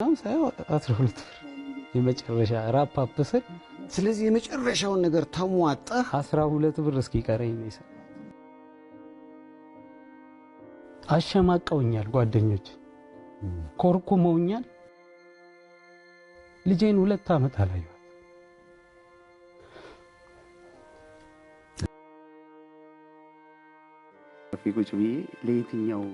ሳይው 12 የመጨረሻ ራፕ አፕ ስል ስለዚህ የመጨረሻውን ነገር ተሟጣ 12 ብር እስኪቀረኝ ነው። አሸማቀውኛል ጓደኞች ኮርኩመውኛል። ልጄን 2 አመት አላየኋት። ፊቁጭ ብዬ ለየትኛው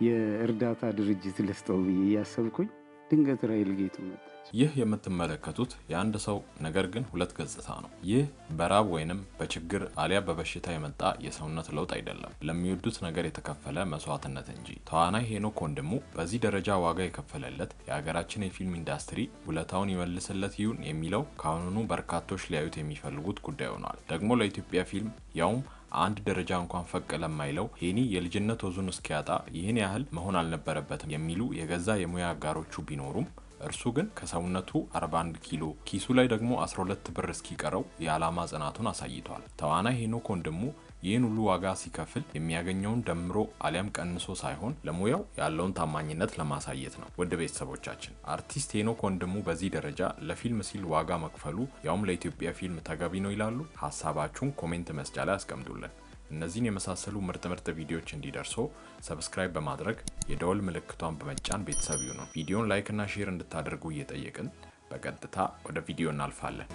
የእርዳታ ድርጅት ልስጠው ብዬ ያሰብኩኝ ድንገት ራይል ጌቱ መጣች። ይህ የምትመለከቱት የአንድ ሰው ነገር ግን ሁለት ገጽታ ነው። ይህ በራብ ወይንም በችግር አሊያ በበሽታ የመጣ የሰውነት ለውጥ አይደለም፣ ለሚወዱት ነገር የተከፈለ መስዋዕትነት እንጂ። ተዋናይ ሄኖክ ወንድሙ በዚህ ደረጃ ዋጋ የከፈለለት የሀገራችን የፊልም ኢንዱስትሪ ውለታውን ይመልስለት ይሁን የሚለው ካሁኑ በርካቶች ሊያዩት የሚፈልጉት ጉዳይ ሆኗል። ደግሞ ለኢትዮጵያ ፊልም ያውም አንድ ደረጃ እንኳን ፈቅ ለማይለው ሄኒ የልጅነት ወዙን እስኪያጣ ይህን ያህል መሆን አልነበረበትም የሚሉ የገዛ የሙያ አጋሮቹ ቢኖሩም እርሱ ግን ከሰውነቱ 41 ኪሎ ኪሱ ላይ ደግሞ 12 ብር እስኪቀረው የዓላማ ጽናቱን አሳይቷል። ተዋናይ ሄኖክ ወንድሙ ይህን ሁሉ ዋጋ ሲከፍል የሚያገኘውን ደምሮ አሊያም ቀንሶ ሳይሆን ለሙያው ያለውን ታማኝነት ለማሳየት ነው። ውድ ቤተሰቦቻችን አርቲስት ሄኖክ ወንድሙ በዚህ ደረጃ ለፊልም ሲል ዋጋ መክፈሉ ያውም ለኢትዮጵያ ፊልም ተገቢ ነው ይላሉ? ሀሳባችሁን ኮሜንት መስጫ ላይ አስቀምጡልን። እነዚህን የመሳሰሉ ምርጥ ቪዲዮዎች እንዲደርሱ ሰብስክራይብ በማድረግ የደወል ምልክቷን በመጫን ቤተሰብ ይሁኑ። ቪዲዮን ላይክ እና ሼር እንድታደርጉ እየጠየቅን በቀጥታ ወደ ቪዲዮ እናልፋለን።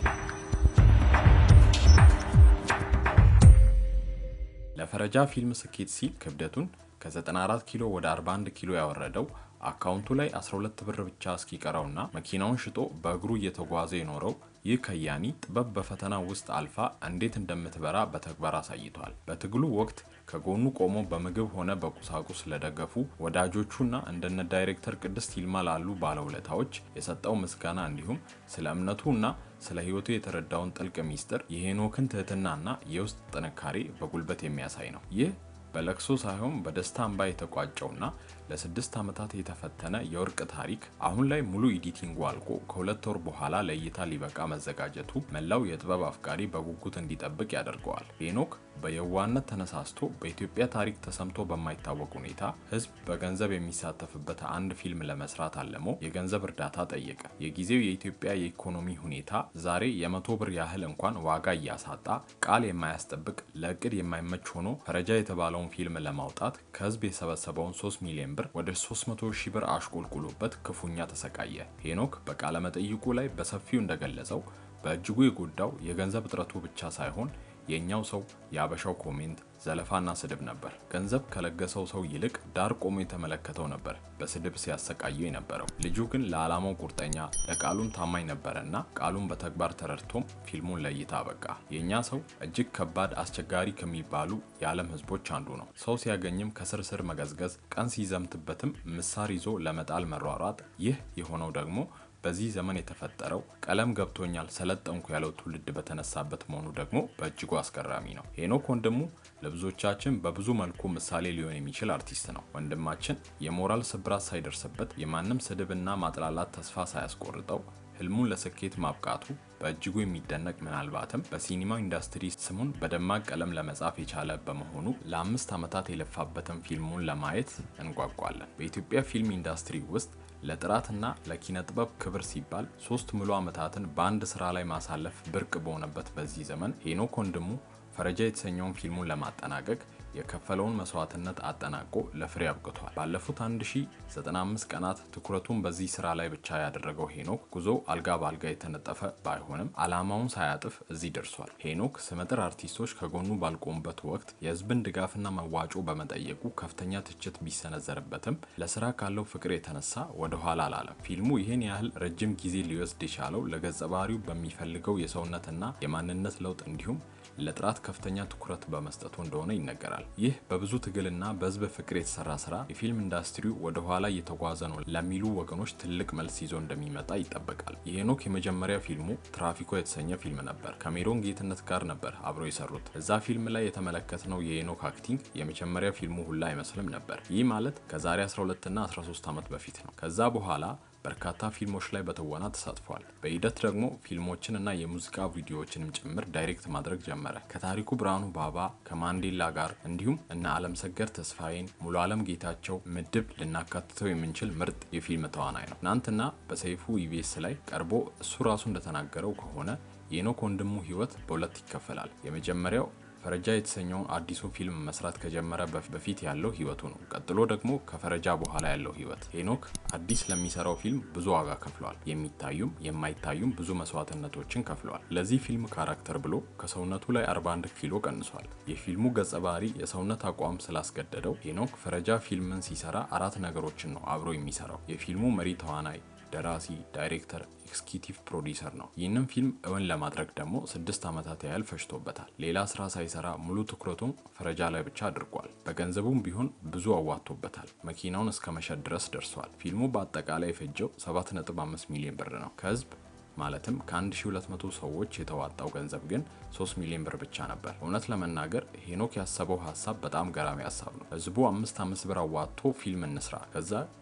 ለፈረጃ ፊልም ስኬት ሲል ክብደቱን ከ94 ኪሎ ወደ 41 ኪሎ ያወረደው አካውንቱ ላይ 12 ብር ብቻ እስኪቀረውና መኪናውን ሽጦ በእግሩ እየተጓዘ የኖረው ይህ ከያኒ ጥበብ በፈተና ውስጥ አልፋ እንዴት እንደምትበራ በተግባር አሳይቷል። በትግሉ ወቅት ከጎኑ ቆሞ በምግብ ሆነ በቁሳቁስ ለደገፉ ወዳጆቹና እንደነ ዳይሬክተር ቅድስት ይልማ ላሉ ባለውለታዎች የሰጠው ምስጋና እንዲሁም ስለ እምነቱና ስለ ህይወቱ የተረዳውን ጥልቅ ሚስጥር የሄኖክን ትህትናና የውስጥ ጥንካሬ በጉልበት የሚያሳይ ነው። ይህ በለቅሶ ሳይሆን በደስታ እንባ የተቋጨውና ለ6 ዓመታት የተፈተነ የወርቅ ታሪክ አሁን ላይ ሙሉ ኤዲቲንግ አልቆ ከ2 ወር በኋላ ለእይታ ሊበቃ መዘጋጀቱ መላው የጥበብ አፍቃሪ በጉጉት እንዲጠብቅ ያደርገዋል። ሄኖክ በየዋነት ተነሳስቶ በኢትዮጵያ ታሪክ ተሰምቶ በማይታወቅ ሁኔታ ህዝብ በገንዘብ የሚሳተፍበት አንድ ፊልም ለመስራት አለሞ የገንዘብ እርዳታ ጠየቀ። የጊዜው የኢትዮጵያ የኢኮኖሚ ሁኔታ ዛሬ የ100 ብር ያህል እንኳን ዋጋ እያሳጣ ቃል የማያስጠብቅ ለእቅድ የማይመች ሆኖ ፈረጃ የተባለውን ፊልም ለማውጣት ከህዝብ የሰበሰበውን 3 ሚሊዮን ብር ወደ 300 ሺህ ብር አሽቆልቁሎበት ክፉኛ ተሰቃየ። ሄኖክ በቃለ መጠይቁ ላይ በሰፊው እንደገለጸው በእጅጉ የጎዳው የገንዘብ እጥረቱ ብቻ ሳይሆን የኛው ሰው ያበሻው ኮሜንት ዘለፋና ስድብ ነበር። ገንዘብ ከለገሰው ሰው ይልቅ ዳር ቆሞ የተመለከተው ነበር በስድብ ሲያሰቃየው የነበረው። ልጁ ግን ለዓላማው ቁርጠኛ ለቃሉም ታማኝ ነበርና ቃሉን በተግባር ተረድቶም ፊልሙን ለእይታ አበቃ። የኛ ሰው እጅግ ከባድ አስቸጋሪ ከሚባሉ የዓለም ህዝቦች አንዱ ነው። ሰው ሲያገኝም ከስር መገዝገዝ፣ ቀን ሲዘምትበትም ምሳር ይዞ ለመጣል መሯሯጥ። ይህ የሆነው ደግሞ በዚህ ዘመን የተፈጠረው ቀለም ገብቶኛል ሰለጠንኩ ያለው ትውልድ በተነሳበት መሆኑ ደግሞ በእጅጉ አስገራሚ ነው። ሄኖክ ወንድሙ ለብዙዎቻችን በብዙ መልኩ ምሳሌ ሊሆን የሚችል አርቲስት ነው። ወንድማችን የሞራል ስብራት ሳይደርስበት የማንም ስድብና ማጥላላት ተስፋ ሳያስቆርጠው ህልሙን ለስኬት ማብቃቱ በእጅጉ የሚደነቅ ምናልባትም በሲኒማ ኢንዱስትሪ ስሙን በደማቅ ቀለም ለመጻፍ የቻለ በመሆኑ ለ5 ዓመታት የለፋበትን ፊልሙን ለማየት እንጓጓለን። በኢትዮጵያ ፊልም ኢንዱስትሪ ውስጥ ለጥራትና ለኪነ ጥበብ ክብር ሲባል 3 ሙሉ ዓመታትን በአንድ ስራ ላይ ማሳለፍ ብርቅ በሆነበት በዚህ ዘመን ሄኖክ ወንድሙ ፈረጃ የተሰኘውን ፊልሙን ለማጠናቀቅ የከፈለውን መስዋዕትነት አጠናቆ ለፍሬ አብቅቷል። ባለፉት 1095 ቀናት ትኩረቱን በዚህ ስራ ላይ ብቻ ያደረገው ሄኖክ ጉዞ አልጋ ባልጋ የተነጠፈ ባይሆንም ዓላማውን ሳያጥፍ እዚህ ደርሷል። ሄኖክ ስመጥር አርቲስቶች ከጎኑ ባልቆሙበት ወቅት የህዝብን ድጋፍና መዋጮ በመጠየቁ ከፍተኛ ትችት ቢሰነዘርበትም ለስራ ካለው ፍቅር የተነሳ ወደ ኋላ አላለም። ፊልሙ ይህን ያህል ረጅም ጊዜ ሊወስድ የቻለው ለገጸ ባህሪው በሚፈልገው የሰውነትና የማንነት ለውጥ እንዲሁም ለጥራት ከፍተኛ ትኩረት በመስጠቱ እንደሆነ ይነገራል። ይህ በብዙ ትግልና በህዝብ ፍቅር የተሰራ ስራ የፊልም ኢንዱስትሪው ወደ ኋላ እየተጓዘ ነው ለሚሉ ወገኖች ትልቅ መልስ ይዞ እንደሚመጣ ይጠበቃል። የሄኖክ የመጀመሪያ ፊልሙ ትራፊኮ የተሰኘ ፊልም ነበር። ከሜሮን ጌትነት ጋር ነበር አብሮ የሰሩት። እዛ ፊልም ላይ የተመለከትነው የሄኖክ አክቲንግ የመጀመሪያ ፊልሙ ሁላ አይመስልም ነበር። ይህ ማለት ከዛሬ 12 እና 13 ዓመት በፊት ነው። ከዛ በኋላ በርካታ ፊልሞች ላይ በትወና ተሳትፏል። በሂደት ደግሞ ፊልሞችን እና የሙዚቃ ቪዲዮዎችንም ጭምር ዳይሬክት ማድረግ ጀመረ። ከታሪኩ ብርሃኑ ባባ ከማንዴላ ጋር እንዲሁም እነ አለምሰገድ ተስፋዬን፣ ሙሉ አለም ጌታቸው ምድብ ልናካትተው የምንችል ምርጥ የፊልም ተዋናይ ነው። ትናንትና በሰይፉ ኢቢኤስ ላይ ቀርቦ እሱ ራሱ እንደተናገረው ከሆነ የሄኖክ ወንድሙ ህይወት በሁለት ይከፈላል። የመጀመሪያው ፈረጃ የተሰኘውን አዲሱ ፊልም መስራት ከጀመረ በፊት ያለው ህይወቱ ነው። ቀጥሎ ደግሞ ከፈረጃ በኋላ ያለው ህይወት። ሄኖክ አዲስ ለሚሰራው ፊልም ብዙ ዋጋ ከፍሏል። የሚታዩም የማይታዩም ብዙ መስዋዕትነቶችን ከፍሏል። ለዚህ ፊልም ካራክተር ብሎ ከሰውነቱ ላይ 41 ኪሎ ቀንሷል። የፊልሙ ገጸ ባህሪ የሰውነት አቋም ስላስገደደው ሄኖክ ፈረጃ ፊልምን ሲሰራ 4 ነገሮችን ነው አብሮ የሚሰራው። የፊልሙ መሪ ተዋናይ፣ ደራሲ፣ ዳይሬክተር፣ ኤክስኪዩቲቭ ፕሮዲሰር ነው። ይህንን ፊልም እውን ለማድረግ ደግሞ 6 ዓመታት ያህል ፈጅቶበታል። ሌላ ስራ ሳይሰራ ሙሉ ትኩረቱን ፈረጃ ላይ ብቻ አድርጓል። በገንዘቡም ቢሆን ብዙ አዋጥቶበታል። መኪናውን እስከ መሸጥ ድረስ ደርሷል። ፊልሙ በአጠቃላይ የፈጀው 7.5 ሚሊዮን ብር ነው። ከህዝብ ማለትም ከ1200 ሰዎች የተዋጣው ገንዘብ ግን 3 ሚሊዮን ብር ብቻ ነበር። እውነት ለመናገር ሄኖክ ያሰበው ሀሳብ በጣም ገራሚ ሀሳብ ነው። ህዝቡ 5 ብር አዋጥቶ ፊልም እንስራ፣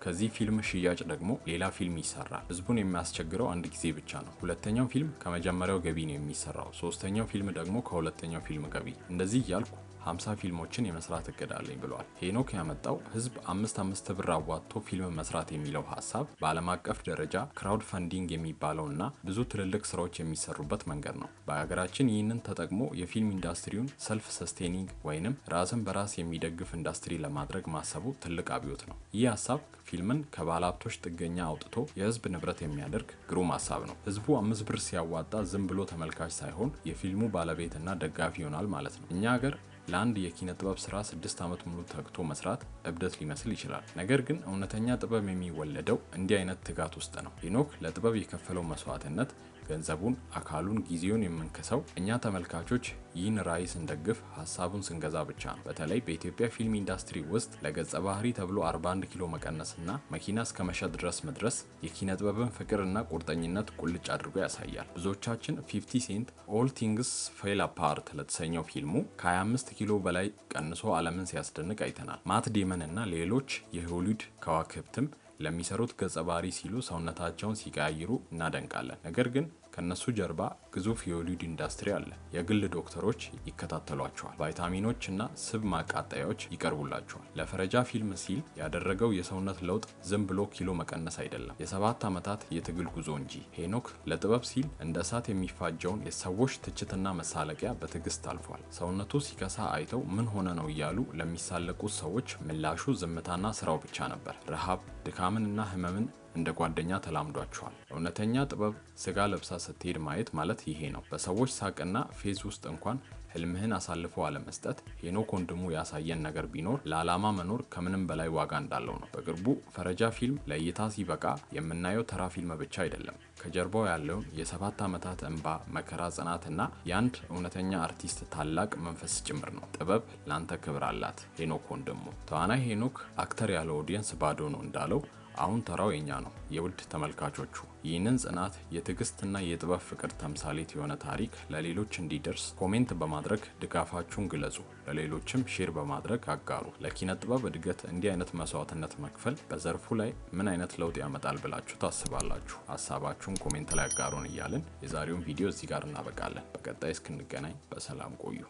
ከዚህ ፊልም ሽያጭ ደግሞ ሌላ ፊልም ይሰራል። ህዝቡን የሚያስቸግረው አንድ ጊዜ ብቻ ነው። ሁለተኛው ፊልም ከመጀመሪያው ገቢ ነው የሚሰራው። ሶስተኛው ፊልም ደግሞ ከሁለተኛው ፊልም ገቢ። እንደዚህ እያልኩ 50 ፊልሞችን የመስራት እቅድ አለኝ ብሏል። ሄኖክ ያመጣው ህዝብ 5 ብር አዋጥቶ ፊልም መስራት የሚለው ሀሳብ በዓለም አቀፍ ደረጃ ክራውድ ፈንዲንግ የሚባለውና ብዙ ትልልቅ ስራዎች የሚሰሩበት መንገድ ነው። በሀገራችን ይህንን ተጠቅሞ የፊልም ኢንዱስትሪውን ሰልፍ ሰስቴኒንግ ወይንም ራስን በራስ የሚደግፍ ኢንዱስትሪ ለማድረግ ማሰቡ ትልቅ አብዮት ነው። ይህ ሀሳብ ፊልምን ከባለሀብቶች ጥገኛ አውጥቶ የህዝብ ንብረት የሚያደርግ ግሩም ሀሳብ ነው። ህዝቡ 5 ብር ሲያዋጣ ዝም ብሎ ተመልካች ሳይሆን የፊልሙ ባለቤትና ደጋፊ ይሆናል ማለት ነው። እኛ ሀገር ለአንድ የኪነ ጥበብ ስራ 6 ዓመት ሙሉ ተግቶ መስራት እብደት ሊመስል ይችላል። ነገር ግን እውነተኛ ጥበብ የሚወለደው እንዲህ አይነት ትጋት ውስጥ ነው። ሄኖክ ለጥበብ የከፈለው መስዋዕትነት ገንዘቡን፣ አካሉን፣ ጊዜውን የምንከሰው እኛ ተመልካቾች ይህን ራዕይ ስንደግፍ ሀሳቡን ስንገዛ ብቻ ነው። በተለይ በኢትዮጵያ ፊልም ኢንዱስትሪ ውስጥ ለገጸ ባህሪ ተብሎ 41 ኪሎ መቀነስና መኪና እስከ መሸጥ ድረስ መድረስ የኪነ ጥበብን ፍቅርና ቁርጠኝነት ቁልጭ አድርጎ ያሳያል። ብዙዎቻችን 50 ሴንት ኦል ቲንግስ ፌል አፓርት ለተሰኘው ፊልሙ ከ25 ኪሎ በላይ ቀንሶ ዓለምን ሲያስደንቅ አይተናል። ማት ዴመን እና ሌሎች የሆሊውድ ከዋክብትም ለሚሰሩት ገጸ ባህሪ ሲሉ ሰውነታቸውን ሲቀያይሩ እናደንቃለን። ነገር ግን ከነሱ ጀርባ ግዙፍ የሆሊውድ ኢንዱስትሪ አለ። የግል ዶክተሮች ይከታተሏቸዋል። ቫይታሚኖች እና ስብ ማቃጠያዎች ይቀርቡላቸዋል። ለፈረጃ ፊልም ሲል ያደረገው የሰውነት ለውጥ ዝም ብሎ ኪሎ መቀነስ አይደለም፣ የ7 ዓመታት የትግል ጉዞ እንጂ። ሄኖክ ለጥበብ ሲል እንደ እሳት የሚፋጀውን የሰዎች ትችትና መሳለቂያ በትዕግስት አልፏል። ሰውነቱ ሲከሳ አይተው ምን ሆነ ነው እያሉ ለሚሳለቁት ሰዎች ምላሹ ዝምታና ስራው ብቻ ነበር። ረሃብ፣ ድካምንና ህመምን እንደ ጓደኛ ተላምዷቸዋል። እውነተኛ ጥበብ ስጋ ለብሳ ስትሄድ ማየት ማለት ይሄ ነው። በሰዎች ሳቅና ፌዝ ውስጥ እንኳን ህልምህን አሳልፎ አለመስጠት። ሄኖክ ወንድሙ ያሳየን ነገር ቢኖር ለዓላማ መኖር ከምንም በላይ ዋጋ እንዳለው ነው። በቅርቡ ፈረጃ ፊልም ለእይታ ሲበቃ የምናየው ተራ ፊልም ብቻ አይደለም። ከጀርባው ያለውን የ7 ዓመታት እንባ፣ መከራ፣ ጽናትና የአንድ እውነተኛ አርቲስት ታላቅ መንፈስ ጭምር ነው። ጥበብ ላንተ ክብር አላት። ሄኖክ ወንድሙ። ተዋናይ ሄኖክ አክተር ያለ ኦዲየንስ ባዶ ነው እንዳለው አሁን ተራው የኛ ነው። የውድ ተመልካቾቹ ይህንን ጽናት፣ የትዕግስትና የጥበብ ፍቅር ተምሳሌት የሆነ ታሪክ ለሌሎች እንዲደርስ ኮሜንት በማድረግ ድጋፋችሁን ግለጹ። ለሌሎችም ሼር በማድረግ አጋሩ። ለኪነ ጥበብ እድገት እንዲህ አይነት መስዋዕትነት መክፈል በዘርፉ ላይ ምን አይነት ለውጥ ያመጣል ብላችሁ ታስባላችሁ? ሀሳባችሁን ኮሜንት ላይ አጋሩን እያልን የዛሬውን ቪዲዮ እዚህ ጋር እናበቃለን። በቀጣይ እስክንገናኝ በሰላም ቆዩ።